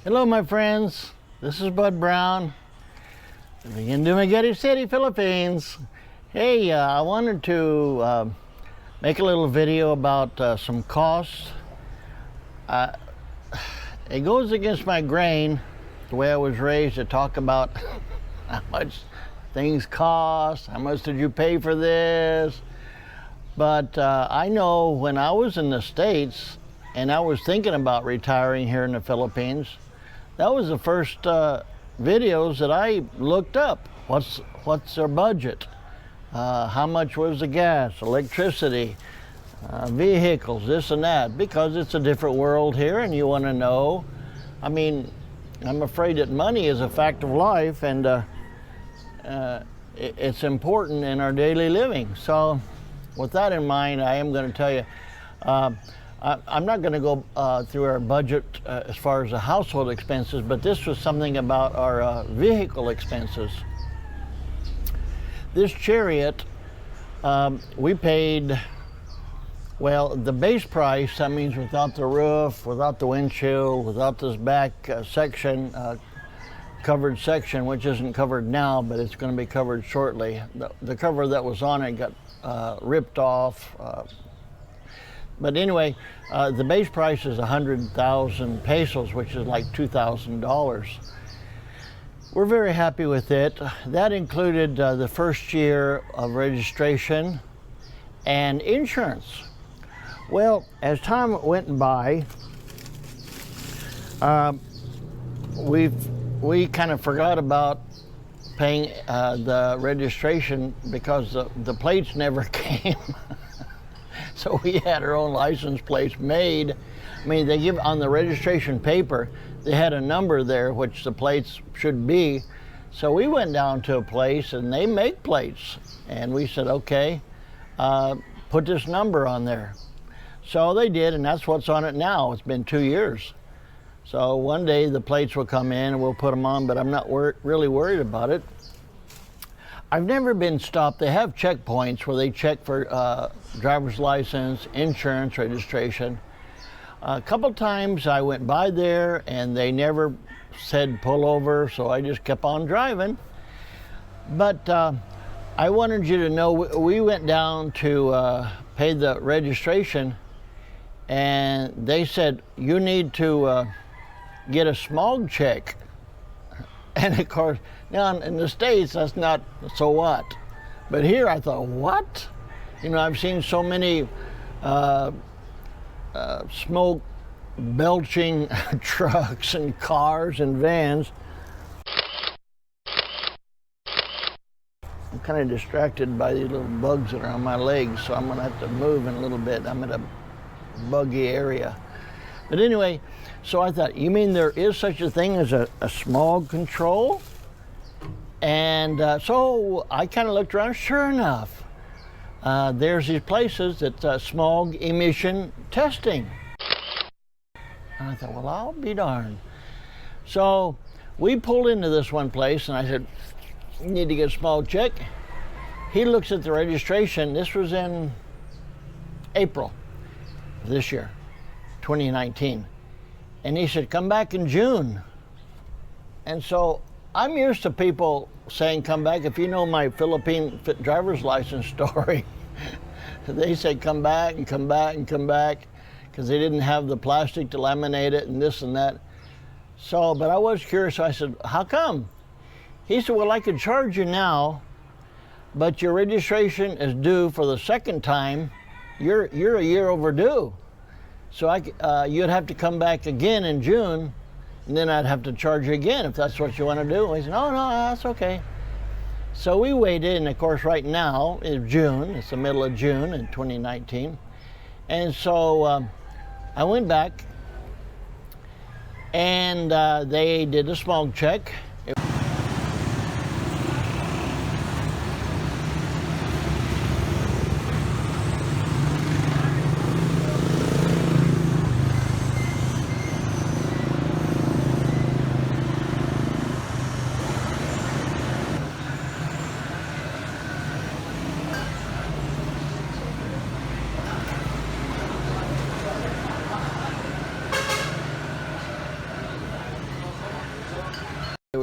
Hello, my friends. This is Bud Brown, living in Dumaguete City, Philippines. Hey, I wanted to make a little video about some costs. It goes against my grain, the way I was raised, to talk about how much things cost, how much did you pay for this. But I know when I was in the States and I was thinking about retiring here in the Philippines, that was the first videos that I looked up. What's their budget? How much was the gas, electricity, vehicles, this and that, because it's a different world here and you want to know. I mean, I'm afraid that money is a fact of life, and it's important in our daily living. So with that in mind, I am going to tell you, I'm not going to go through our budget as far as the household expenses, but this was something about our vehicle expenses. This Chariot, we paid, well, the base price, that means without the roof, without the windshield, without this back section, covered section, which isn't covered now, but it's going to be covered shortly. The cover that was on it got ripped off. But anyway, the base price is 100,000 pesos, which is like $2,000. We're very happy with it. That included the first year of registration and insurance. Well, as time went by, we kind of forgot about paying the registration because the plates never came. So we had our own license plates made. I mean, they give on the registration paper, they had a number there which the plates should be. So we went down to a place and they make plates. And we said, okay, put this number on there. So they did, and that's what's on it now. It's been 2 years. So one day the plates will come in and we'll put them on, but I'm not really worried about it. I've never been stopped. They have checkpoints where they check for driver's license, insurance, registration. A couple times I went by there and they never said pull over, so I just kept on driving. But I wanted you to know, we went down to pay the registration, and they said, you need to get a smog check. And of course, now in the States, that's not so what. But here I thought, what? You know, I've seen so many smoke belching trucks and cars and vans. I'm kind of distracted by these little bugs that are on my legs, so I'm gonna have to move in a little bit. I'm in a buggy area. But anyway, so I thought, you mean there is such a thing as a smog control? And so I kind of looked around. Sure enough, there's these places that smog emission testing. And I thought, well, I'll be darned. So we pulled into this one place, and I said, you need to get a smog check. He looks at the registration. This was in April of this year, 2019. And he said, come back in June. And so I'm used to people saying, come back. If you know my Philippine driver's license story, they say, come back and come back and come back, because they didn't have the plastic to laminate it and this and that. So, but I was curious. So I said, how come? He said, well, I could charge you now, but your registration is due for the second time. You're a year overdue. So you'd have to come back again in June, and then I'd have to charge you again if that's what you want to do. And he said, no, that's okay. So we waited, and of course right now is June. It's the middle of June in 2019. And so I went back, and they did a smog check.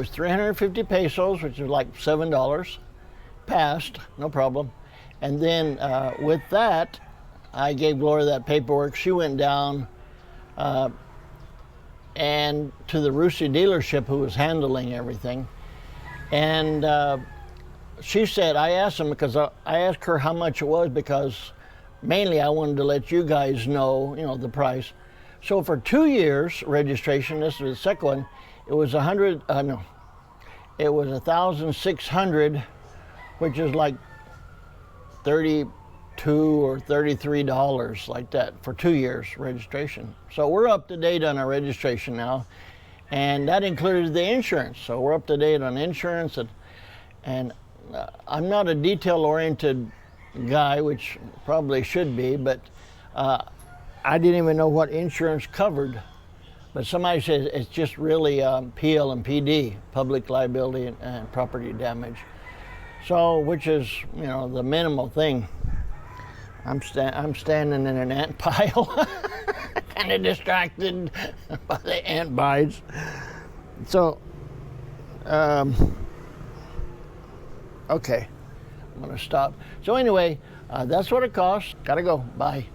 was 350 pesos, which is like $7. Passed, no problem. And then with that, I gave Gloria that paperwork. She went down and to the Rusi dealership who was handling everything. And she said, I asked them, because I asked her how much it was, because mainly I wanted to let you guys know, the price. So for 2 years registration, this was the second one, it was it was 1,600, which is like $32 or $33, like that, for 2 years registration. So we're up to date on our registration now, and that included the insurance. So we're up to date on insurance, and I'm not a detail-oriented guy, which probably should be, but I didn't even know what insurance covered. But somebody says it's just really PL and PD, public liability and property damage. So, which is, the minimal thing. I'm standing in an ant pile, kind of distracted by the ant bites. So, okay, I'm gonna stop. So anyway, that's what it costs. Gotta go, bye.